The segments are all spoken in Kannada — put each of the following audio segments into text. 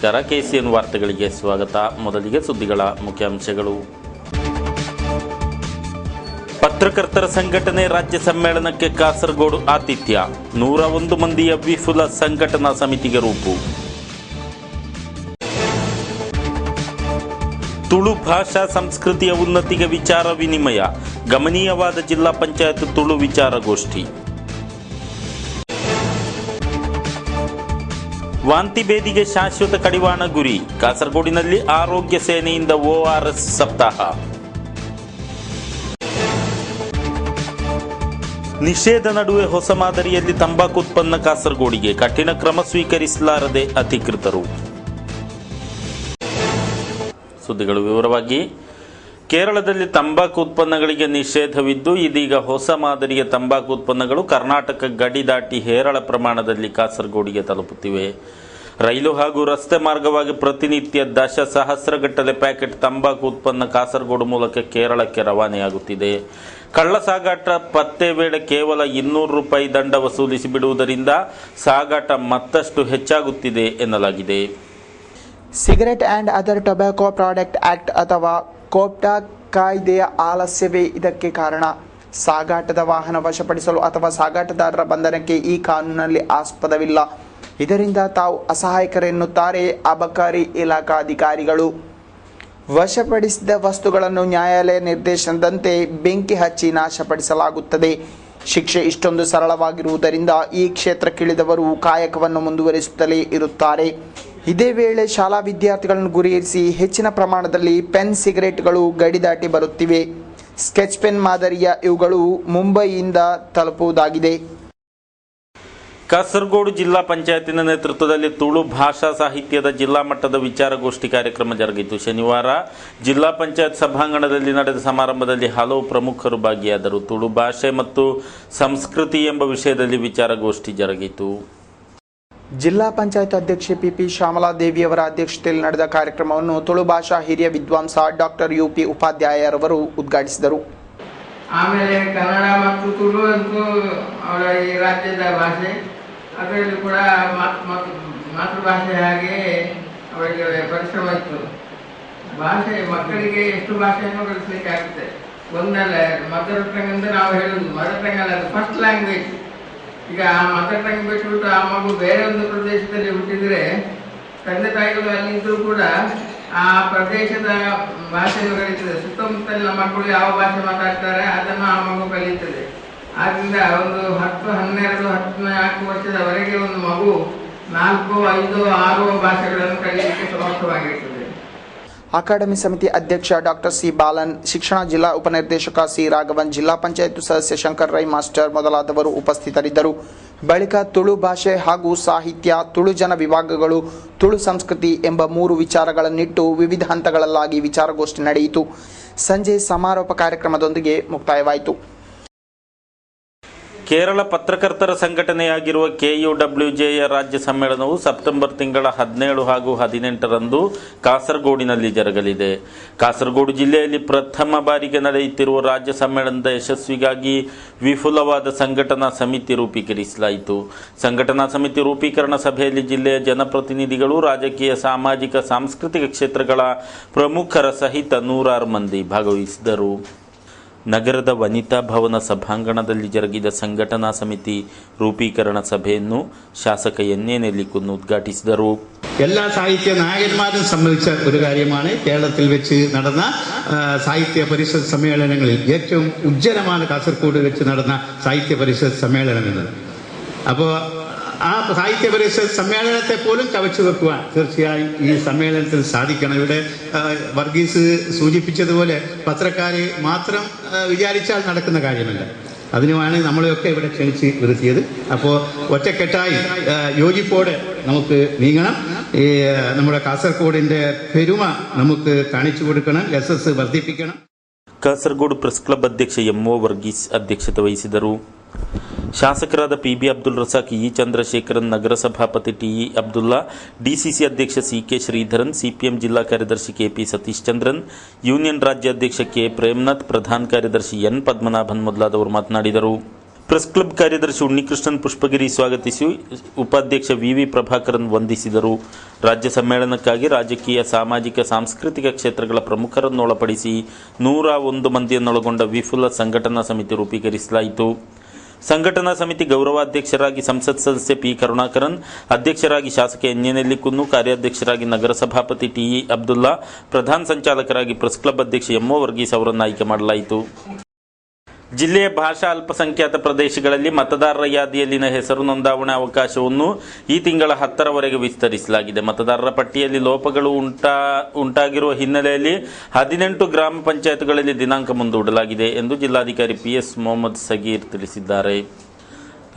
ನಮಸ್ಕಾರ. KCN ವಾರ್ತೆಗಳಿಗೆ ಸ್ವಾಗತ. ಮೊದಲಿಗೆ ಸುದ್ದಿಗಳ ಮುಖ್ಯಾಂಶಗಳು. ಪತ್ರಕರ್ತರ ಸಂಘಟನೆ ರಾಜ್ಯ ಸಮ್ಮೇಳನಕ್ಕೆ ಕಾಸರಗೋಡು ಆತಿಥ್ಯ. 101 ಮಂದಿಯ ವಿಫುಲ ಸಂಘಟನಾ ಸಮಿತಿಗೆ ರೂಪು. ತುಳು ಭಾಷಾ ಸಂಸ್ಕೃತಿಯ ಉನ್ನತಿಗೆ ವಿಚಾರ ವಿನಿಮಯ. ಗಮನೀಯವಾದ ಜಿಲ್ಲಾ ಪಂಚಾಯತ್ ತುಳು ವಿಚಾರಗೋಷ್ಠಿ. ವಾಂತಿ ಭೇದಿಗೆ ಶಾಶ್ವತ ಕಡಿವಾಣ ಗುರಿ. ಕಾಸರಗೋಡಿನಲ್ಲಿ ಆರೋಗ್ಯ ಸೇನೆಯಿಂದ ORS ಸಪ್ತಾಹ. ನಿಷೇಧ ನಡುವೆ ಹೊಸ ಮಾದರಿಯಲ್ಲಿ ತಂಬಾಕು ಉತ್ಪನ್ನ ಕಾಸರಗೋಡಿಗೆ. ಕಠಿಣ ಕ್ರಮ ಸ್ವೀಕರಿಸಲಾರದೆ ಅಧಿಕೃತರು. ಸುದ್ದಿಗಳು ವಿವರವಾಗಿ. ಕೇರಳದಲ್ಲಿ ತಂಬಾಕು ಉತ್ಪನ್ನಗಳಿಗೆ ನಿಷೇಧವಿದ್ದು, ಇದೀಗ ಹೊಸ ಮಾದರಿಯ ತಂಬಾಕು ಉತ್ಪನ್ನಗಳು ಕರ್ನಾಟಕ ಗಡಿ ದಾಟಿ ಹೇರಳ ಪ್ರಮಾಣದಲ್ಲಿ ಕಾಸರಗೋಡಿಗೆ ತಲುಪುತ್ತಿವೆ. ರೈಲು ಹಾಗೂ ರಸ್ತೆ ಮಾರ್ಗವಾಗಿ ಪ್ರತಿನಿತ್ಯ ದಶಸಹಸ್ರಗಟ್ಟಲೆ ಪ್ಯಾಕೆಟ್ ತಂಬಾಕು ಉತ್ಪನ್ನ ಕಾಸರಗೋಡು ಮೂಲಕ ಕೇರಳಕ್ಕೆ ರವಾನೆಯಾಗುತ್ತಿದೆ. ಕಳ್ಳ ಸಾಗಾಟ ಪತ್ತೆ ವೇಳೆ ಕೇವಲ 200 ರೂಪಾಯಿ ದಂಡ ವಸೂಲಿಸಿ ಬಿಡುವುದರಿಂದ ಸಾಗಾಟ ಮತ್ತಷ್ಟು ಹೆಚ್ಚಾಗುತ್ತಿದೆ ಎನ್ನಲಾಗಿದೆ. Cigarette and other tobacco product act ಅಥವಾ ಕೋಪ್ಟಾ ಕಾಯ್ದೆಯ ಆಲಸ್ಯವೇ ಇದಕ್ಕೆ ಕಾರಣ. ಸಾಗಾಟದ ವಾಹನ ವಶಪಡಿಸಲು ಅಥವಾ ಸಾಗಾಟದಾರರ ಬಂಧನಕ್ಕೆ ಈ ಕಾನೂನಿನಲ್ಲಿ ಆಸ್ಪದವಿಲ್ಲ. ಇದರಿಂದ ತಾವು ಅಸಹಾಯಕರೆನ್ನುತ್ತಾರೆ ಅಬಕಾರಿ ಇಲಾಖಾಧಿಕಾರಿಗಳು. ವಶಪಡಿಸಿದ ವಸ್ತುಗಳನ್ನು ನ್ಯಾಯಾಲಯ ನಿರ್ದೇಶನದಂತೆ ಬೆಂಕಿ ಹಚ್ಚಿ ನಾಶಪಡಿಸಲಾಗುತ್ತದೆ. ಶಿಕ್ಷೆ ಇಷ್ಟೊಂದು ಸರಳವಾಗಿರುವುದರಿಂದ ಈ ಕ್ಷೇತ್ರಕ್ಕಿಳಿದವರು ಕಾಯಕವನ್ನು ಮುಂದುವರಿಸುತ್ತಲೇ ಇರುತ್ತಾರೆ. ಇದೇ ವೇಳೆ ಶಾಲಾ ವಿದ್ಯಾರ್ಥಿಗಳನ್ನು ಗುರಿಯಿರಿಸಿ ಹೆಚ್ಚಿನ ಪ್ರಮಾಣದಲ್ಲಿ ಪೆನ್ ಸಿಗರೆಟ್ಗಳು ಗಡಿ ದಾಟಿ ಬರುತ್ತಿವೆ. ಸ್ಕೆಚ್ ಪೆನ್ ಮಾದರಿಯ ಇವುಗಳು ಮುಂಬಯಿಯಿಂದ ತಲುಪುವುದಾಗಿದೆ. ಕಾಸರಗೋಡು ಜಿಲ್ಲಾ ಪಂಚಾಯತಿನ ನೇತೃತ್ವದಲ್ಲಿ ತುಳು ಭಾಷಾ ಸಾಹಿತ್ಯದ ಜಿಲ್ಲಾ ಮಟ್ಟದ ವಿಚಾರಗೋಷ್ಠಿ ಕಾರ್ಯಕ್ರಮ ಜರುಗಿತು. ಶನಿವಾರ ಜಿಲ್ಲಾ ಪಂಚಾಯತ್ ಸಭಾಂಗಣದಲ್ಲಿ ನಡೆದ ಸಮಾರಂಭದಲ್ಲಿ ಹಲವು ಪ್ರಮುಖರು ಭಾಗಿಯಾದರು. ತುಳು ಭಾಷೆ ಮತ್ತು ಸಂಸ್ಕೃತಿ ಎಂಬ ವಿಷಯದಲ್ಲಿ ವಿಚಾರಗೋಷ್ಠಿ ಜರುಗಿತು. ಜಿಲ್ಲಾ ಪಂಚಾಯತ್ ಅಧ್ಯಕ್ಷೆ PP ಶ್ಯಾಮಲಾದೇವಿಯವರ ಅಧ್ಯಕ್ಷತೆಯಲ್ಲಿ ನಡೆದ ಕಾರ್ಯಕ್ರಮವನ್ನು ತುಳು ಭಾಷಾ ಹಿರಿಯ ವಿದ್ವಾಂಸ ಡಾಕ್ಟರ್ UP ಉಪಾಧ್ಯಾಯರವರು ಉದ್ಘಾಟಿಸಿದರು. ಆಮೇಲೆ ಕನ್ನಡ ಮತ್ತು ತುಳು ಅಂತೂ ಅವರ ಈ ರಾಜ್ಯದ ಭಾಷೆ, ಅದರಲ್ಲಿ ಕೂಡ ಮಾತೃಭಾಷೆ ಹಾಗೆ ಅವರಿಗೆ ಪರಿಶ್ರಮ ಇತ್ತು. ಭಾಷೆ ಮಕ್ಕಳಿಗೆ ಎಷ್ಟು ಭಾಷೆಯನ್ನು ಕಲಿಸಲಿಕ್ಕೆ ಆಗುತ್ತೆ. ಒಂದಲ್ಲ, ಮದರ್ ಟಂಗ್ ಅಂತ ನಾವು ಹೇಳುದು ಮದರ್ ಟಂಗ್ ಅಲ್ಲ, ಅದು ಫಸ್ಟ್ ಲ್ಯಾಂಗ್ವೇಜ್. ಈಗ ಆ ಮದರ್ ಟಂಗ್ ಬಿಟ್ಟುಬಿಟ್ಟು ಆ ಮಗು ಬೇರೆ ಒಂದು ಪ್ರದೇಶದಲ್ಲಿ ಹುಟ್ಟಿದರೆ ತಂದೆ ತಾಯಿಗಳು ಅಲ್ಲಿದ್ದರೂ ಕೂಡ ಆ ಪ್ರದೇಶದ ಭಾಷೆಯನ್ನು ಕಲಿತದೆ. ಸುತ್ತಮುತ್ತಲಿನ ಮಕ್ಕಳು ಯಾವ ಭಾಷೆ ಮಾತಾಡ್ತಾರೆ ಅದನ್ನು ಆ ಮಗು ಕಲಿಯುತ್ತದೆ. ಆದ್ದರಿಂದ ಒಂದು 10, 12, 14 ವರ್ಷದವರೆಗೆ ಒಂದು ಮಗು 4, 5, 6 ಭಾಷೆಗಳನ್ನು ಕಲಿಯಲಿಕ್ಕೆ ಸಮರ್ಥವಾಗಿರ್ತದೆ. ಅಕಾಡೆಮಿ ಸಮಿತಿ ಅಧ್ಯಕ್ಷ ಡಾಕ್ಟರ್ C ಬಾಲನ್, ಶಿಕ್ಷಣ ಜಿಲ್ಲಾ ಉಪನಿರ್ದೇಶಕ C ರಾಘವನ್, ಜಿಲ್ಲಾ ಪಂಚಾಯತ್ ಸದಸ್ಯ ಶಂಕರ್ ರೈ ಮಾಸ್ಟರ್ ಮೊದಲಾದವರು ಉಪಸ್ಥಿತರಿದ್ದರು. ಬಳಿಕ ತುಳು ಭಾಷೆ ಹಾಗೂ ಸಾಹಿತ್ಯ, ತುಳು ಜನ ವಿಭಾಗಗಳು, ತುಳು ಸಂಸ್ಕೃತಿ ಎಂಬ 3 ವಿಚಾರಗಳನ್ನಿಟ್ಟು ವಿವಿಧ ಹಂತಗಳಲ್ಲಾಗಿ ವಿಚಾರಗೋಷ್ಠಿ ನಡೆಯಿತು. ಸಂಜೆ ಸಮಾರೋಪ ಕಾರ್ಯಕ್ರಮದೊಂದಿಗೆ ಮುಕ್ತಾಯವಾಯಿತು. ಕೇರಳ ಪತ್ರಕರ್ತರ ಸಂಘಟನೆಯಾಗಿರುವ KUWJಯ ರಾಜ್ಯ ಸಮ್ಮೇಳನವು ಸೆಪ್ಟೆಂಬರ್ ತಿಂಗಳ 17 ಹಾಗೂ 18ರಂದು ಕಾಸರಗೋಡಿನಲ್ಲಿ ಜರುಗಲಿದೆ. ಕಾಸರಗೋಡು ಜಿಲ್ಲೆಯಲ್ಲಿ ಪ್ರಥಮ ಬಾರಿಗೆ ನಡೆಯುತ್ತಿರುವ ರಾಜ್ಯ ಸಮ್ಮೇಳನದ ಯಶಸ್ವಿಗಾಗಿ ವಿಪುಲವಾದ ಸಂಘಟನಾ ಸಮಿತಿ ರೂಪೀಕರಿಸಲಾಯಿತು. ಸಂಘಟನಾ ಸಮಿತಿ ರೂಪೀಕರಣ ಸಭೆಯಲ್ಲಿ ಜಿಲ್ಲೆಯ ಜನಪ್ರತಿನಿಧಿಗಳು, ರಾಜಕೀಯ, ಸಾಮಾಜಿಕ, ಸಾಂಸ್ಕೃತಿಕ ಕ್ಷೇತ್ರಗಳ ಪ್ರಮುಖರ ಸಹಿತ 106 ಮಂದಿ ಭಾಗವಹಿಸಿದರು. ನಗರದ ವನಿತಾ ಭವನ ಸಭಾಂಗಣದಲ್ಲಿ ಜರುಗಿದ ಸಂಘಟನಾ ಸಮಿತಿ ರೂപീകരണ സഭയെന്നു ശാസക NA നെല്ലിക്കുന്ന് ഉദ്ഘാಟಿಸಿದರು. എല്ലാ സാഹിത്യ നായകന്മാരും സംബന്ധിച്ച ഒരു കാര്യമാണ് കേരളത്തിൽ വെച്ച് നടന്ന സാഹിത്യ പരിഷത്ത് സമ്മേളനങ്ങളിൽ ഏറ്റവും ഉജ്ജ്വലമാണ് കാസർഗോഡ് വെച്ച് നടന്ന സാഹിത്യ പരിഷത്ത് സമ്മേളനം എന്നത്. അപ്പോൾ ആ സാഹിത്യ പരിഷത്ത് സമ്മേളനത്തെ പോലും കവച്ചു വെക്കുവാൻ തീർച്ചയായും ഈ സമ്മേളനത്തിൽ സാധിക്കണം. ഇവിടെ വർഗീസ് സൂചിപ്പിച്ചതുപോലെ പത്രക്കാരെ മാത്രം വിചാരിച്ചാൽ നടക്കുന്ന കാര്യമല്ല. അതിനുമാണ് നമ്മളെയൊക്കെ ഇവിടെ ക്ഷണിച്ച് വരുത്തിയത്. അപ്പോൾ ഒറ്റക്കെട്ടായി യോജിപ്പോടെ നമുക്ക് നീങ്ങണം. ഈ നമ്മുടെ കാസർഗോഡിൻ്റെ പെരുമ നമുക്ക് കാണിച്ചു കൊടുക്കണം, യശസ് വർദ്ധിപ്പിക്കണം. ಕಾಸರಗೋಡು ಪ್ರೆಸ್ ಕ್ಲಬ್ ಅಧ್ಯಕ್ಷ MO ವರ್ಗೀಸ್ ಅಧ್ಯಕ್ಷತೆ ವಹಿಸಿದರು. ಶಾಸಕರಾದ PB ಅಬ್ದುಲ್ ರಸಾಕ್, ಇ ಚಂದ್ರಶೇಖರನ್, ನಗರ ಸಭಾಪತಿ TE ಅಬ್ದುಲ್ಲಾ, DCC ಅಧ್ಯಕ್ಷ CK ಶ್ರೀಧರನ್, CPM ಜಿಲ್ಲಾ ಕಾರ್ಯದರ್ಶಿ KP ಸತೀಶ್ ಚಂದ್ರನ್, ಯೂನಿಯನ್ ರಾಜ್ಯಾಧ್ಯಕ್ಷ K ಪ್ರೇಮ್ನಾಥ್, ಪ್ರಧಾನ ಕಾರ್ಯದರ್ಶಿ N ಪದ್ಮನಾಭನ್ ಮೊದಲಾದವರು ಮಾತನಾಡಿದರು. ಪ್ರೆಸ್ ಕ್ಲಬ್ ಕಾರ್ಯದರ್ಶಿ ಉನ್ನಿಕೃಷ್ಣನ್ ಪುಷ್ಪಗಿರಿ ಸ್ವಾಗತಿಸಿ ಉಪಾಧ್ಯಕ್ಷ ವಿ ಪ್ರಭಾಕರನ್ ವಂದಿಸಿದರು. ರಾಜ್ಯ ಸಮ್ಮೇಳನಕ್ಕಾಗಿ ರಾಜಕೀಯ, ಸಾಮಾಜಿಕ, ಸಾಂಸ್ಕೃತಿಕ ಕ್ಷೇತ್ರಗಳ ಪ್ರಮುಖರನ್ನೊಳಪಡಿಸಿ 101 ಮಂದಿಯನ್ನೊಳಗೊಂಡ ವಿಪುಲ ಸಂಘಟನಾ ಸಮಿತಿ ರೂಪೀಕರಿಸಲಾಯಿತು. ಸಂಘಟನಾ ಸಮಿತಿ ಗೌರವಾಧ್ಯಕ್ಷರಾಗಿ ಸಂಸತ್ ಸದಸ್ಯ ಪಿ ಕರುಣಾಕರನ್, ಅಧ್ಯಕ್ಷರಾಗಿ ಶಾಸಕ ಎನ್ ನೆಲ್ಲಿಕುನ್ನು, ಕಾರ್ಯಾಧ್ಯಕ್ಷರಾಗಿ ನಗರಸಭಾಪತಿ ಟಿ.ಇ. ಅಬ್ದುಲ್ಲಾ, ಪ್ರಧಾನ ಸಂಚಾಲಕರಾಗಿ ಪ್ರೆಸ್ ಕ್ಲಬ್ ಅಧ್ಯಕ್ಷ ಎಂ.ಒ. ವರ್ಗೀಸ್ ಅವರನ್ನು ಆಯ್ಕೆ ಮಾಡಲಾಯಿತು. ಜಿಲ್ಲೆಯ ಭಾಷಾ ಅಲ್ಪಸಂಖ್ಯಾತ ಪ್ರದೇಶಗಳಲ್ಲಿ ಮತದಾರರ ಯಾದಿಯಲ್ಲಿನ ಹೆಸರು ನೋಂದಾವಣೆ ಅವಕಾಶವನ್ನು ಈ ತಿಂಗಳ 10ರವರೆಗೆ ವಿಸ್ತರಿಸಲಾಗಿದೆ. ಮತದಾರರ ಪಟ್ಟಿಯಲ್ಲಿ ಲೋಪಗಳು ಉಂಟಾಗಿರುವ ಹಿನ್ನೆಲೆಯಲ್ಲಿ 18 ಗ್ರಾಮ ಪಂಚಾಯತ್ಗಳಲ್ಲಿ ದಿನಾಂಕ ಮುಂದೂಡಲಾಗಿದೆ ಎಂದು ಜಿಲ್ಲಾಧಿಕಾರಿ ಪಿಎಸ್ ಮೊಹಮ್ಮದ್ ಸಗೀರ್ ತಿಳಿಸಿದ್ದಾರೆ.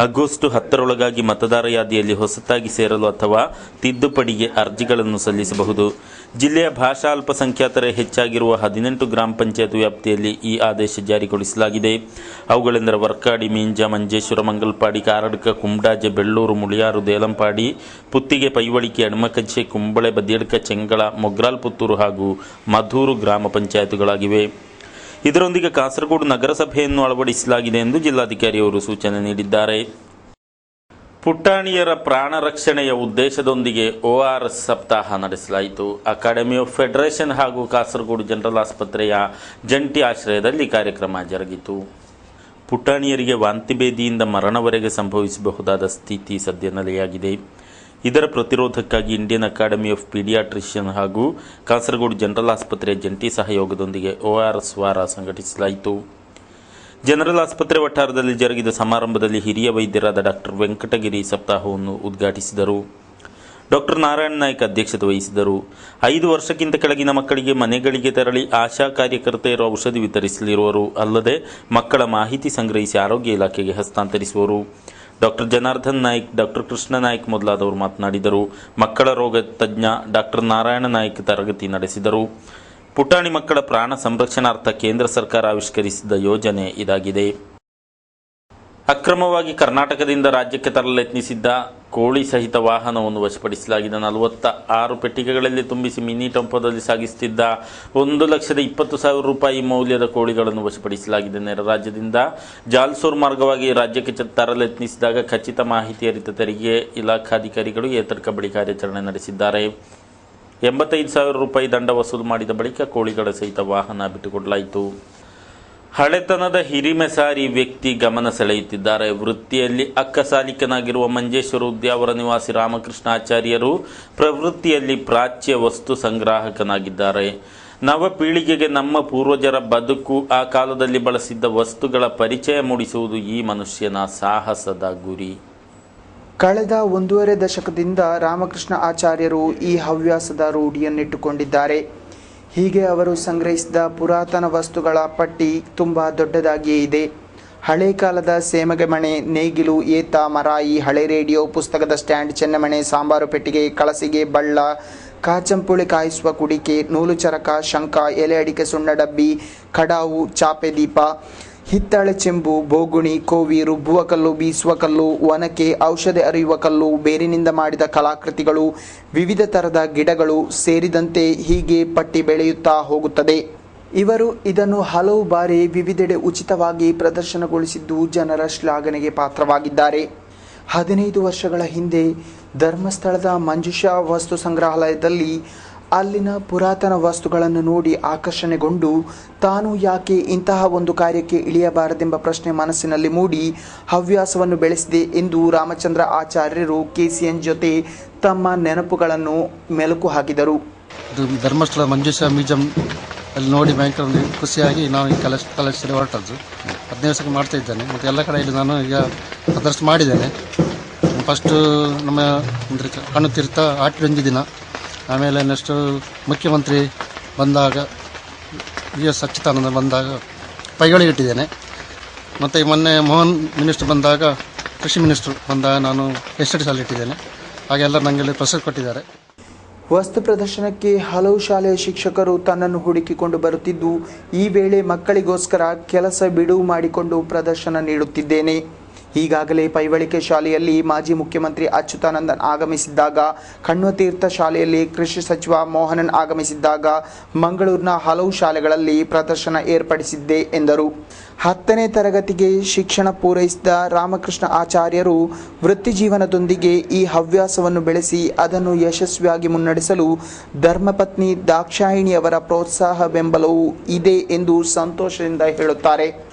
ಆಗಸ್ಟ್ 10ರೊಳಗಾಗಿ ಮತದಾರ ಯಾದಿಯಲ್ಲಿ ಹೊಸತಾಗಿ ಸೇರಲು ಅಥವಾ ತಿದ್ದುಪಡಿಗೆ ಅರ್ಜಿಗಳನ್ನು ಸಲ್ಲಿಸಬಹುದು. ಜಿಲ್ಲೆಯ ಭಾಷಾ ಅಲ್ಪಸಂಖ್ಯಾತರೇ ಹೆಚ್ಚಾಗಿರುವ 18 ಗ್ರಾಮ ಪಂಚಾಯತ್ ವ್ಯಾಪ್ತಿಯಲ್ಲಿ ಈ ಆದೇಶ ಜಾರಿಗೊಳಿಸಲಾಗಿದೆ. ಅವುಗಳೆಂದರೆ ವರ್ಕಾಡಿ, ಮೀಂಜ, ಮಂಜೇಶ್ವರ, ಮಂಗಲ್ಪಾಡಿ, ಕಾರಡ್ಕ, ಕುಂಬಾಜೆ, ಬೆಳ್ಳೂರು, ಮುಳಿಯಾರು, ದೇಲಂಪಾಡಿ, ಪುತ್ತಿಗೆ, ಪೈವಳಿಕೆ, ಅಣಮಕಜ್ಜೆ, ಕುಂಬಳೆ, ಬದಿಯಡ್ಕ, ಚೆಂಗಳ, ಮೊಗ್ರಾಲ್ ಪುತ್ತೂರು ಹಾಗೂ ಮಧೂರು ಗ್ರಾಮ ಪಂಚಾಯತ್ಗಳಾಗಿವೆ. ಇದರೊಂದಿಗೆ ಕಾಸರಗೋಡು ನಗರಸಭೆಯನ್ನು ಅಳವಡಿಸಲಾಗಿದೆ ಎಂದು ಜಿಲ್ಲಾಧಿಕಾರಿಯವರು ಸೂಚನೆ ನೀಡಿದ್ದಾರೆ. ಪುಟಾಣಿಯರ ಪ್ರಾಣ ರಕ್ಷಣೆಯ ಉದ್ದೇಶದೊಂದಿಗೆ ORS ಸಪ್ತಾಹ ನಡೆಸಲಾಯಿತು. ಅಕಾಡೆಮಿ ಆಫ್ ಫೆಡರೇಷನ್ ಹಾಗೂ ಕಾಸರಗೋಡು ಜನರಲ್ ಆಸ್ಪತ್ರೆಯ ಜಂಟಿ ಆಶ್ರಯದಲ್ಲಿ ಕಾರ್ಯಕ್ರಮ ಜರುಗಿತು. ಪುಟಾಣಿಯರಿಗೆ ವಾಂತಿಭೇದಿಯಿಂದ ಮರಣವರೆಗೆ ಸಂಭವಿಸಬಹುದಾದ ಸ್ಥಿತಿ ಸದ್ಯ ನೆಲೆಯಾಗಿದೆ. ಇದರ ಪ್ರತಿರೋಧಕ್ಕಾಗಿ ಇಂಡಿಯನ್ ಅಕಾಡೆಮಿ ಆಫ್ ಪೀಡಿಯಾಟ್ರಿಷಿಯನ್ ಹಾಗೂ ಕಾಸರಗೋಡು ಜನರಲ್ ಆಸ್ಪತ್ರೆಯ ಜಂಟಿ ಸಹಯೋಗದೊಂದಿಗೆ ORS ವಾರ ಸಂಘಟಿಸಲಾಯಿತು. ಜನರಲ್ ಆಸ್ಪತ್ರೆ ವಠಾರದಲ್ಲಿ ಜರುಗಿದ ಸಮಾರಂಭದಲ್ಲಿ ಹಿರಿಯ ವೈದ್ಯರಾದ ಡಾಕ್ಟರ್ ವೆಂಕಟಗಿರಿ ಸಪ್ತಾಹವನ್ನು ಉದ್ಘಾಟಿಸಿದರು. ಡಾಕ್ಟರ್ ನಾರಾಯಣ ನಾಯ್ಕ್ ಅಧ್ಯಕ್ಷತೆ ವಹಿಸಿದರು. 5 ವರ್ಷಕ್ಕಿಂತ ಕೆಳಗಿನ ಮಕ್ಕಳಿಗೆ ಮನೆಗಳಿಗೆ ತೆರಳಿ ಆಶಾ ಕಾರ್ಯಕರ್ತೆಯರು ಔಷಧಿ ವಿತರಿಸಲಿರುವರು. ಅಲ್ಲದೆ ಮಕ್ಕಳ ಮಾಹಿತಿ ಸಂಗ್ರಹಿಸಿ ಆರೋಗ್ಯ ಇಲಾಖೆಗೆ ಹಸ್ತಾಂತರಿಸುವರು. ಡಾಕ್ಟರ್ ಜನಾರ್ದನ್ ನಾಯ್ಕ್, ಡಾಕ್ಟರ್ ಕೃಷ್ಣ ನಾಯ್ಕ್ ಮೊದಲಾದವರು ಮಾತನಾಡಿದರು. ಮಕ್ಕಳ ರೋಗ ತಜ್ಞ ಡಾಕ್ಟರ್ ನಾರಾಯಣ ನಾಯ್ಕ್ ತರಗತಿ ನಡೆಸಿದರು. ಪುಟಾಣಿ ಮಕ್ಕಳ ಪ್ರಾಣ ಸಂರಕ್ಷಣಾರ್ಥ ಕೇಂದ್ರ ಸರ್ಕಾರ ಆವಿಷ್ಕರಿಸಿದ ಯೋಜನೆ ಇದಾಗಿದೆ. ಅಕ್ರಮವಾಗಿ ಕರ್ನಾಟಕದಿಂದ ರಾಜ್ಯಕ್ಕೆ ತರಲೆತ್ನಿಸಿದ್ದ ಕೋಳಿ ಸಹಿತ ವಾಹನವನ್ನು ವಶಪಡಿಸಲಾಗಿದೆ. 46 ಪೆಟ್ಟಿಗೆಗಳಲ್ಲಿ ತುಂಬಿಸಿ ಮಿನಿ ಟೆಂಪೋದಲ್ಲಿ ಸಾಗಿಸುತ್ತಿದ್ದ 1,20,000 ರೂಪಾಯಿ ಮೌಲ್ಯದ ಕೋಳಿಗಳನ್ನು ವಶಪಡಿಸಲಾಗಿದೆ. ನೆರೆ ರಾಜ್ಯದಿಂದ ಜಾಲ್ಸೂರ್ ಮಾರ್ಗವಾಗಿ ರಾಜ್ಯಕ್ಕೆ ತರಲೆತ್ನಿಸಿದಾಗ ಖಚಿತ ಮಾಹಿತಿ ಅರಿತ ತೆರಿಗೆ ಇಲಾಖಾಧಿಕಾರಿಗಳು ಏತಡ್ಕ ಬಳಿ ಕಾರ್ಯಾಚರಣೆ ನಡೆಸಿದ್ದಾರೆ. 85,000 ರೂಪಾಯಿ ದಂಡ ವಸೂಲು ಮಾಡಿದ ಬಳಿಕ ಕೋಳಿಗಳ ಸಹಿತ ವಾಹನ ಬಿಟ್ಟುಕೊಡಲಾಯಿತು. ಹಳೆತನದ ಹಿರಿಮೆ ಸಾರಿ ವ್ಯಕ್ತಿ ಗಮನ ಸೆಳೆಯುತ್ತಿದ್ದಾರೆ. ವೃತ್ತಿಯಲ್ಲಿ ಅಕ್ಕಸಾಲಿಕನಾಗಿರುವ ಮಂಜೇಶ್ವರ ಉದ್ಯಾವರ ನಿವಾಸಿ ರಾಮಕೃಷ್ಣ ಆಚಾರ್ಯರು ಪ್ರವೃತ್ತಿಯಲ್ಲಿ ಪ್ರಾಚ್ಯ ವಸ್ತು ಸಂಗ್ರಾಹಕನಾಗಿದ್ದಾರೆ. ನವ ಪೀಳಿಗೆಗೆ ನಮ್ಮ ಪೂರ್ವಜರ ಬದುಕು, ಆ ಕಾಲದಲ್ಲಿ ಬಳಸಿದ್ದ ವಸ್ತುಗಳ ಪರಿಚಯ ಮೂಡಿಸುವುದು ಈ ಮನುಷ್ಯನ ಸಾಹಸದ ಗುರಿ. ಕಳೆದ 1.5 ದಶಕದಿಂದ ರಾಮಕೃಷ್ಣ ಆಚಾರ್ಯರು ಈ ಹವ್ಯಾಸದ ರೂಢಿಯನ್ನಿಟ್ಟುಕೊಂಡಿದ್ದಾರೆ. ಹೀಗೆ ಅವರು ಸಂಗ್ರಹಿಸಿದ ಪುರಾತನ ವಸ್ತುಗಳ ಪಟ್ಟಿ ತುಂಬ ದೊಡ್ಡದಾಗಿಯೇ ಇದೆ. ಹಳೆ ಕಾಲದ ಸೇಮಗೆ ಮಣೆ, ನೇಗಿಲು, ಏತ, ಮರಾಯಿ, ಹಳೆ ರೇಡಿಯೋ, ಪುಸ್ತಕದ ಸ್ಟ್ಯಾಂಡ್, ಚೆನ್ನಮಣೆ, ಸಾಂಬಾರು ಪೆಟ್ಟಿಗೆ, ಕಳಸಿಗೆ, ಬಳ್ಳ, ಕಾಚಂಪುಳಿ ಕಾಯಿಸುವ ಕುಡಿಕೆ, ನೂಲು ಚರಕ, ಶಂಖ, ಎಲೆ ಅಡಿಕೆ ಸುಣ್ಣ ಡಬ್ಬಿ, ಕಡಾವು, ಚಾಪೆ ದೀಪ, ಹಿತ್ತಾಳೆ ಚೆಂಬು, ಬೋಗುಣಿ, ಕೋವಿ, ರುಬ್ಬುವ ಕಲ್ಲು, ಬೀಸುವ ಕಲ್ಲು, ಒನಕೆ, ಔಷಧಿ ಅರಿಯುವ ಕಲ್ಲು, ಬೇರಿನಿಂದ ಮಾಡಿದ ಕಲಾಕೃತಿಗಳು, ವಿವಿಧ ಥರದ ಗಿಡಗಳು ಸೇರಿದಂತೆ ಹೀಗೆ ಪಟ್ಟಿ ಬೆಳೆಯುತ್ತಾ ಹೋಗುತ್ತದೆ. ಇವರು ಇದನ್ನು ಹಲವು ಬಾರಿ ವಿವಿಧೆಡೆ ಉಚಿತವಾಗಿ ಪ್ರದರ್ಶನಗೊಳಿಸಿದ್ದು ಜನರ ಶ್ಲಾಘನೆಗೆ ಪಾತ್ರವಾಗಿದ್ದಾರೆ. 15 ವರ್ಷಗಳ ಹಿಂದೆ ಧರ್ಮಸ್ಥಳದ ಮಂಜುಷಾ ವಸ್ತು ಸಂಗ್ರಹಾಲಯದಲ್ಲಿ ಅಲ್ಲಿನ ಪುರಾತನ ವಸ್ತುಗಳನ್ನು ನೋಡಿ ಆಕರ್ಷಣೆಗೊಂಡು ತಾನು ಯಾಕೆ ಇಂತಹ ಒಂದು ಕಾರ್ಯಕ್ಕೆ ಇಳಿಯಬಾರದೆಂಬ ಪ್ರಶ್ನೆ ಮನಸ್ಸಿನಲ್ಲಿ ಮೂಡಿ ಹವ್ಯಾಸವನ್ನು ಬೆಳೆಸಿದೆ ಎಂದು ರಾಮಚಂದ್ರ ಆಚಾರ್ಯರು KCN ಜೊತೆ ತಮ್ಮ ನೆನಪುಗಳನ್ನು ಮೆಲುಕು ಹಾಕಿದರು. ಧರ್ಮಸ್ಥಳ ಮಂಜುಷಾ ಮ್ಯೂಸಿಯಂ ಅಲ್ಲಿ ನೋಡಿ ಭಯಂಕರ ಖುಷಿಯಾಗಿ ನಾವು ಈ ಕಲೆಕ್ಷನ್ ಹೊರಟದ್ದು 15 ವರ್ಷಕ್ಕೆ ಮಾಡ್ತಾ ಇದ್ದೇನೆ. ಮತ್ತು ಎಲ್ಲ ಕಡೆಯಲ್ಲಿ ನಾನು ಈಗ ಪ್ರದರ್ಶನ ಮಾಡಿದ್ದೇನೆ. ಫಸ್ಟು ನಮ್ಮ ಅಂದರೆ ಕಣ್ಣುತೀರ್ಥ ಆಟಿರಂಜಿ ದಿನ, ಆಮೇಲೆ ನೆಕ್ಸ್ಟು ಮುಖ್ಯಮಂತ್ರಿ ಬಂದಾಗ VS ಅಚ್ಯುತಾನಂದ ಬಂದಾಗ ಪೈಗಳಿಗೆ ಇಟ್ಟಿದ್ದೇನೆ. ಮತ್ತು ಮೊನ್ನೆ ಮೋಹನ್ ಮಿನಿಸ್ಟರ್ ಬಂದಾಗ, ಕೃಷಿ ಮಿನಿಸ್ಟರ್ ಬಂದಾಗ ನಾನು ಎಸ್ಟೇಟ್ಸಲ್ಲಿ ಇಟ್ಟಿದ್ದೇನೆ. ಹಾಗೆಲ್ಲ ನನಗೆ ಪ್ರಶಸ್ತಿ ಕೊಟ್ಟಿದ್ದಾರೆ. ವಸ್ತು ಪ್ರದರ್ಶನಕ್ಕೆ ಹಲವು ಶಾಲೆಯ ಶಿಕ್ಷಕರು ತನ್ನನ್ನು ಹುಡುಕಿಕೊಂಡು ಬರುತ್ತಿದ್ದು, ಈ ವೇಳೆ ಮಕ್ಕಳಿಗೋಸ್ಕರ ಕೆಲಸ ಬಿಡುವು ಮಾಡಿಕೊಂಡು ಪ್ರದರ್ಶನ ನೀಡುತ್ತಿದ್ದೇನೆ. ಈಗಾಗಲೇ ಪೈವಳಿಕೆ ಶಾಲೆಯಲ್ಲಿ ಮಾಜಿ ಮುಖ್ಯಮಂತ್ರಿ ಅಚ್ಯುತಾನಂದನ್ ಆಗಮಿಸಿದ್ದಾಗ, ಕಣ್ವತೀರ್ಥ ಶಾಲೆಯಲ್ಲಿ ಕೃಷಿ ಸಚಿವ ಮೋಹನನ್ ಆಗಮಿಸಿದ್ದಾಗ ಮಂಗಳೂರಿನ ಹಲವು ಶಾಲೆಗಳಲ್ಲಿ ಪ್ರದರ್ಶನ ಏರ್ಪಡಿಸಿದ್ದೆ ಎಂದರು. 10ನೇ ತರಗತಿಗೆ ಶಿಕ್ಷಣ ಪೂರೈಸಿದ ರಾಮಕೃಷ್ಣ ಆಚಾರ್ಯರು ವೃತ್ತಿ ಜೀವನದೊಂದಿಗೆ ಈ ಹವ್ಯಾಸವನ್ನು ಬೆಳೆಸಿ ಅದನ್ನು ಯಶಸ್ವಿಯಾಗಿ ಮುನ್ನಡೆಸಲು ಧರ್ಮಪತ್ನಿ ದಾಕ್ಷಾಯಿಣಿಯವರ ಪ್ರೋತ್ಸಾಹ ಬೆಂಬಲವೂ ಇದೆ ಎಂದು ಸಂತೋಷದಿಂದ ಹೇಳುತ್ತಾರೆ.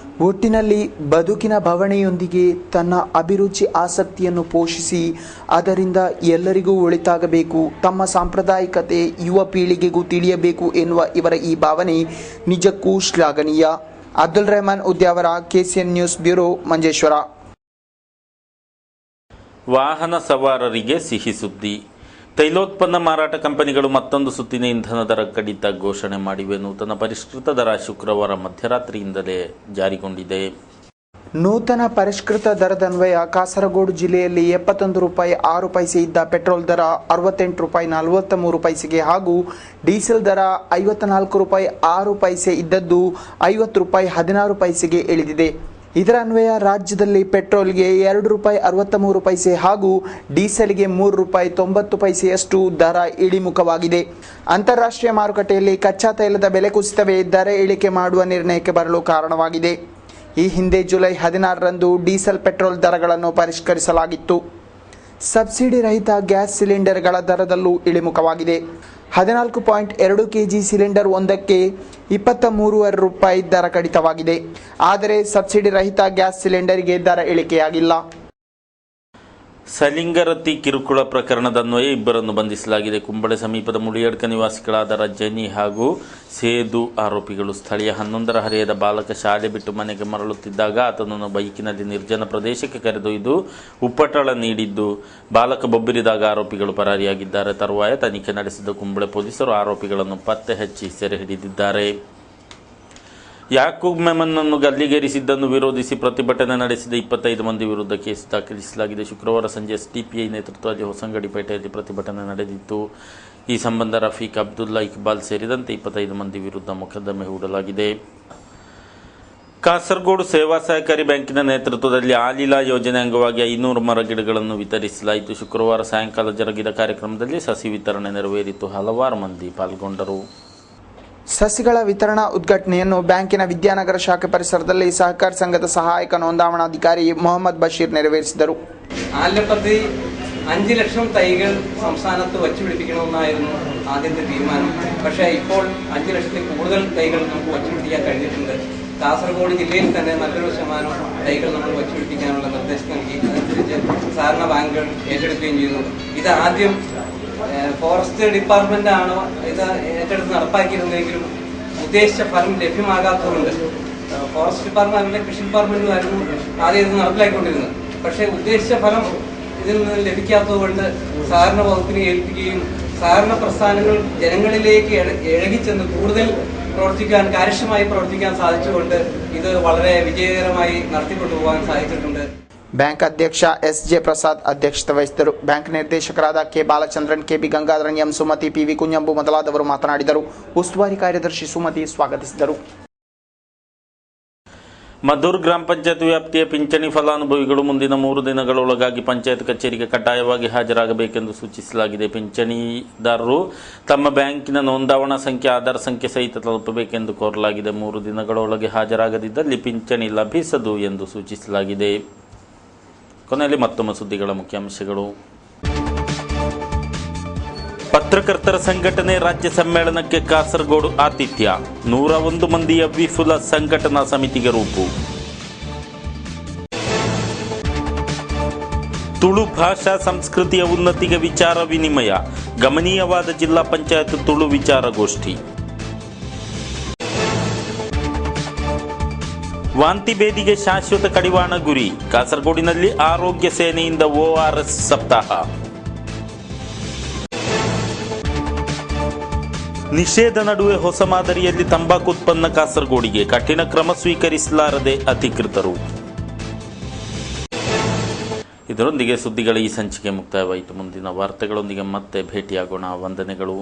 ಒಟ್ಟಿನಲ್ಲಿ ಬದುಕಿನ ಬವಣೆಯೊಂದಿಗೆ ತನ್ನ ಅಭಿರುಚಿ ಆಸಕ್ತಿಯನ್ನು ಪೋಷಿಸಿ ಅದರಿಂದ ಎಲ್ಲರಿಗೂ ಒಳಿತಾಗಬೇಕು, ತಮ್ಮ ಸಾಂಪ್ರದಾಯಿಕತೆ ಯುವ ಪೀಳಿಗೆಗೂ ತಿಳಿಯಬೇಕು ಎನ್ನುವ ಇವರ ಈ ಭಾವನೆ ನಿಜಕ್ಕೂ ಶ್ಲಾಘನೀಯ. Abdul Rehman Udyavar, KCN news bureau, Manjeshwar. ವಾಹನ ಸವಾರರಿಗೆ ಸಿಹಿ ಸುದ್ದಿ. ತೈಲೋತ್ಪನ್ನ ಮಾರಾಟ ಕಂಪನಿಗಳು ಮತ್ತೊಂದು ಸುತ್ತಿನ ಇಂಧನ ದರ ಕಡಿತ ಘೋಷಣೆ ಮಾಡಿವೆ. ನೂತನ ಪರಿಷ್ಕೃತ ದರ ಶುಕ್ರವಾರ ಮಧ್ಯರಾತ್ರಿಯಿಂದಲೇ ಜಾರಿಗೊಂಡಿದೆ. ನೂತನ ಪರಿಷ್ಕೃತ ದರದನ್ವಯ ಕಾಸರಗೋಡು ಜಿಲ್ಲೆಯಲ್ಲಿ 71 ರೂಪಾಯಿ 6 ಪೈಸೆ ಇದ್ದ ಪೆಟ್ರೋಲ್ ದರ 68 ರೂಪಾಯಿ 43 ಪೈಸೆಗೆ ಹಾಗೂ ಡೀಸೆಲ್ ದರ 54 ರೂಪಾಯಿ 6 ಪೈಸೆ ಇದ್ದದ್ದು 50 ರೂಪಾಯಿ 16 ಪೈಸೆಗೆ ಇಳಿದಿದೆ. ಇದರ ಅನ್ವಯ ರಾಜ್ಯದಲ್ಲಿ ಪೆಟ್ರೋಲ್ಗೆ 2 ರೂಪಾಯಿ 63 ಪೈಸೆ ಹಾಗೂ ಡೀಸೆಲ್ಗೆ 3 ರೂಪಾಯಿ 90 ಪೈಸೆಯಷ್ಟು ದರ ಇಳಿಮುಖವಾಗಿದೆ. ಅಂತಾರಾಷ್ಟ್ರೀಯ ಮಾರುಕಟ್ಟೆಯಲ್ಲಿ ಕಚ್ಚಾ ತೈಲದ ಬೆಲೆ ಕುಸಿತವೇ ದರ ಇಳಿಕೆ ಮಾಡುವ ನಿರ್ಣಯಕ್ಕೆ ಬರಲು ಕಾರಣವಾಗಿದೆ. ಈ ಹಿಂದೆ ಜುಲೈ 16ರಂದು ಡೀಸೆಲ್ ಪೆಟ್ರೋಲ್ ದರಗಳನ್ನು ಪರಿಷ್ಕರಿಸಲಾಗಿತ್ತು. ಸಬ್ಸಿಡಿ ರಹಿತ ಗ್ಯಾಸ್ ಸಿಲಿಂಡರ್ಗಳ ದರದಲ್ಲೂ ಇಳಿಮುಖವಾಗಿದೆ. 14.2 kg ಸಿಲಿಂಡರ್ ಒಂದಕ್ಕೆ 23.5 ರೂಪಾಯಿ ದರ ಕಡಿತವಾಗಿದೆ. ಆದರೆ ಸಬ್ಸಿಡಿ ರಹಿತ ಗ್ಯಾಸ್ ಸಿಲಿಂಡರ್ಗೆ ದರ ಇಳಿಕೆಯಾಗಿಲ್ಲ. ಸಲಿಂಗರತಿ ಕಿರುಕುಳ ಪ್ರಕರಣದನ್ವಯ ಇಬ್ಬರನ್ನು ಬಂಧಿಸಲಾಗಿದೆ. ಕುಂಬಳೆ ಸಮೀಪದ ಮುಳಿಯಡ್ಕ ನಿವಾಸಿಗಳಾದ ರಜನಿ ಹಾಗೂ ಸೇದು ಆರೋಪಿಗಳು ಸ್ಥಳೀಯ 11ರ ಹರೆಯದ ಬಾಲಕ ಶಾಲೆ ಬಿಟ್ಟು ಮನೆಗೆ ಮರಳುತ್ತಿದ್ದಾಗ ಆತನನ್ನು ಬೈಕಿನಲ್ಲಿ ನಿರ್ಜನ ಪ್ರದೇಶಕ್ಕೆ ಕರೆದೊಯ್ದು ಉಪ್ಪಟಳ ನೀಡಿದ್ದು ಬಾಲಕ ಬೊಬ್ಬಿರಿದಾಗ ಆರೋಪಿಗಳು ಪರಾರಿಯಾಗಿದ್ದಾರೆ. ತರುವಾಯ ತನಿಖೆ ನಡೆಸಿದ ಕುಂಬಳೆ ಪೊಲೀಸರು ಆರೋಪಿಗಳನ್ನು ಪತ್ತೆ ಹಚ್ಚಿ ಸೆರೆ ಹಿಡಿದಿದ್ದಾರೆ. ಯಾಕೂಬ್ ಮೆಮನ್ನನ್ನು ಗಲ್ಲಿಗೇರಿಸಿದ್ದನ್ನು ವಿರೋಧಿಸಿ ಪ್ರತಿಭಟನೆ ನಡೆಸಿದ 25 ಮಂದಿ ವಿರುದ್ಧ ಕೇಸು ದಾಖಲಿಸಲಾಗಿದೆ. ಶುಕ್ರವಾರ ಸಂಜೆ SDPI ನೇತೃತ್ವದಲ್ಲಿ ಹೊಸಂಗಡಿಪೇಟೆಯಲ್ಲಿ ಪ್ರತಿಭಟನೆ ನಡೆದಿತ್ತು. ಈ ಸಂಬಂಧ ರಫೀಕ್, ಅಬ್ದುಲ್ಲಾ, ಇಕ್ಬಾಲ್ ಸೇರಿದಂತೆ 25 ಮಂದಿ ವಿರುದ್ಧ ಮೊಕದ್ದಮೆ ಹೂಡಲಾಗಿದೆ. ಕಾಸರಗೋಡು ಸೇವಾ ಸಹಕಾರಿ ಬ್ಯಾಂಕಿನ ನೇತೃತ್ವದಲ್ಲಿ ಆಲಿಲಾ ಯೋಜನೆ ಅಂಗವಾಗಿ 500 ಮರಗಿಡಗಳನ್ನು ವಿತರಿಸಲಾಯಿತು. ಶುಕ್ರವಾರ ಸಾಯಂಕಾಲ ಜರುಗಿದ ಕಾರ್ಯಕ್ರಮದಲ್ಲಿ ಸಸಿ ವಿತರಣೆ ನೆರವೇರಿತು. ಹಲವಾರು ಮಂದಿ ಪಾಲ್ಗೊಂಡರು. ಸಸಿಗಳ ವಿತರಣಾ ಉದ್ಘಾಟನೆಯನ್ನು ಬ್ಯಾಂಕಿನ ವಿದ್ಯಾನಗರ ಶಾಖೆ ಪರಿಸರದಲ್ಲಿ സഹകാര സംഘದ സഹായക നോന്താവണാധികാരി മുഹമ്മദ് ബഷീർ ನೆರವೇರಿಸಿದರು. ആലപ്പതി 5 ലക്ഷം തൈകൾ സംസ്ഥാനത്ത് വച്ചുപിടിപ്പിക്കണമെന്നായിരുന്നു ആദ്യത്തെ തീരുമാനം. പക്ഷേ ഇപ്പോൾ 5 ലക്ഷത്തിൽ കൂടുതൽ തൈകൾ നമുക്ക് വച്ചുപിടിപ്പിക്കാൻ കഴിഞ്ഞിട്ടുണ്ട്. കാസർഗോഡ് ജില്ലയിൽ തന്നെ നല്ലൊരു ശതമാനം തൈകൾ നമ്മൾ വച്ചുപിടിപ്പിക്കാനുള്ള നിർദ്ദേശം നൽകി. അതനുസരിച്ച് സഹകരണ ബാങ്കുകൾ ഏറ്റെടുക്കുകയും ചെയ്തു. ഇത് ആദ്യം ഫോറസ്റ്റ് ഡിപ്പാർട്ട്മെന്റ് ആണ് ഇത് ഏറ്റെടുത്ത് നടപ്പാക്കിയിരുന്നെങ്കിലും ഉദ്ദേശിച്ച ഫലം ലഭ്യമാകാത്തതുകൊണ്ട് ഫോറസ്റ്റ് ഡിപ്പാർട്ട്മെന്റ് കൃഷി ഡിപ്പാർട്ട്മെന്റുമായിരുന്നു ആദ്യം ഇത് നടപ്പിലാക്കിക്കൊണ്ടിരുന്നത്. പക്ഷേ ഉദ്ദേശിച്ച ഫലം ഇതിൽ നിന്ന് ലഭിക്കാത്തതുകൊണ്ട് സഹകരണ വകുപ്പിനെ ഏൽപ്പിക്കുകയും സഹകരണ പ്രസ്ഥാനങ്ങൾ ജനങ്ങളിലേക്ക് ഇഴകിച്ചെന്ന് കൂടുതൽ പ്രവർത്തിക്കാൻ, കാര്യക്ഷമമായി പ്രവർത്തിക്കാൻ സാധിച്ചുകൊണ്ട് ഇത് വളരെ വിജയകരമായി നടത്തിക്കൊണ്ടുപോകാൻ സാധിച്ചിട്ടുണ്ട്. ಬ್ಯಾಂಕ್ ಅಧ್ಯಕ್ಷ SJ ಪ್ರಸಾದ್ ಅಧ್ಯಕ್ಷತೆ ವಹಿಸಿದರು. ಬ್ಯಾಂಕ್ ನಿರ್ದೇಶಕರಾದ K Balachandran, KB Gangadharan, M Sumathi, PV ಕುഞ്ഞಂಬು ಮೊದಲಾದವರು ಮಾತನಾಡಿದರು. ಉಸ್ತುವಾರಿ ಕಾರ್ಯದರ್ಶಿ ಸುಮತಿ ಸ್ವಾಗತಿಸಿದರು. ಮಧುರ್ ಗ್ರಾಮ ಪಂಚಾಯತ್ ವ್ಯಾಪ್ತಿಯ ಪಿಂಚಣಿ ಫಲಾನುಭವಿಗಳು ಮುಂದಿನ 3 ದಿನಗಳೊಳಗಾಗಿ ಪಂಚಾಯತ್ ಕಚೇರಿಗೆ ಕಡ್ಡಾಯವಾಗಿ ಹಾಜರಾಗಬೇಕೆಂದು ಸೂಚಿಸಲಾಗಿದೆ. ಪಿಂಚಣಿದಾರರು ತಮ್ಮ ಬ್ಯಾಂಕಿನ ನೋಂದಾವಣಾ ಸಂಖ್ಯೆ, ಆಧಾರ್ ಸಂಖ್ಯೆ ಸಹಿತ ತಲುಪಬೇಕೆಂದು ಕೋರಲಾಗಿದೆ. 3 ದಿನಗಳೊಳಗೆ ಹಾಜರಾಗದಿದ್ದಲ್ಲಿ ಪಿಂಚಣಿ ಲಭಿಸದು ಎಂದು ಸೂಚಿಸಲಾಗಿದೆ. ಕೊನೆಯಲ್ಲಿ ಮತ್ತೊಮ್ಮೆ ಸುದ್ದಿಗಳ ಮುಖ್ಯಾಂಶಗಳು. ಪತ್ರಕರ್ತರ ಸಂಘಟನೆ ರಾಜ್ಯ ಸಮ್ಮೇಳನಕ್ಕೆ ಕಾಸರಗೋಡು ಆತಿಥ್ಯ. 101 ಮಂದಿಯ ವಿಪುಲ ಸಂಘಟನಾ ಸಮಿತಿಗೆ ರೂಪು. ತುಳು ಭಾಷಾ ಸಂಸ್ಕೃತಿಯ ಉನ್ನತಿಗೆ ವಿಚಾರ ವಿನಿಮಯ. ಗಮನೀಯವಾದ ಜಿಲ್ಲಾ ಪಂಚಾಯತ್ ತುಳು ವಿಚಾರಗೋಷ್ಠಿ. ವಾಂತಿ ಭೇದಿಗೆ ಶಾಶ್ವತ ಕಡಿವಾಣ ಗುರಿ. ಕಾಸರಗೋಡಿನಲ್ಲಿ ಆರೋಗ್ಯ ಸೇನೆಯಿಂದ ORS ಸಪ್ತಾಹ. ನಿಷೇಧ ನಡುವೆ ಹೊಸ ಮಾದರಿಯಲ್ಲಿ ತಂಬಾಕು ಉತ್ಪನ್ನ ಕಾಸರಗೋಡಿಗೆ. ಕಠಿಣ ಕ್ರಮ ಸ್ವೀಕರಿಸಲಾರದೆ ಅಧಿಕೃತರು. ಇದರೊಂದಿಗೆ ಸುದ್ದಿಗಳ ಈ ಸಂಚಿಕೆ ಮುಕ್ತಾಯವಾಯಿತು. ಮುಂದಿನ ವಾರ್ತೆಗಳೊಂದಿಗೆ ಮತ್ತೆ ಭೇಟಿಯಾಗೋಣ. ವಂದನೆಗಳು.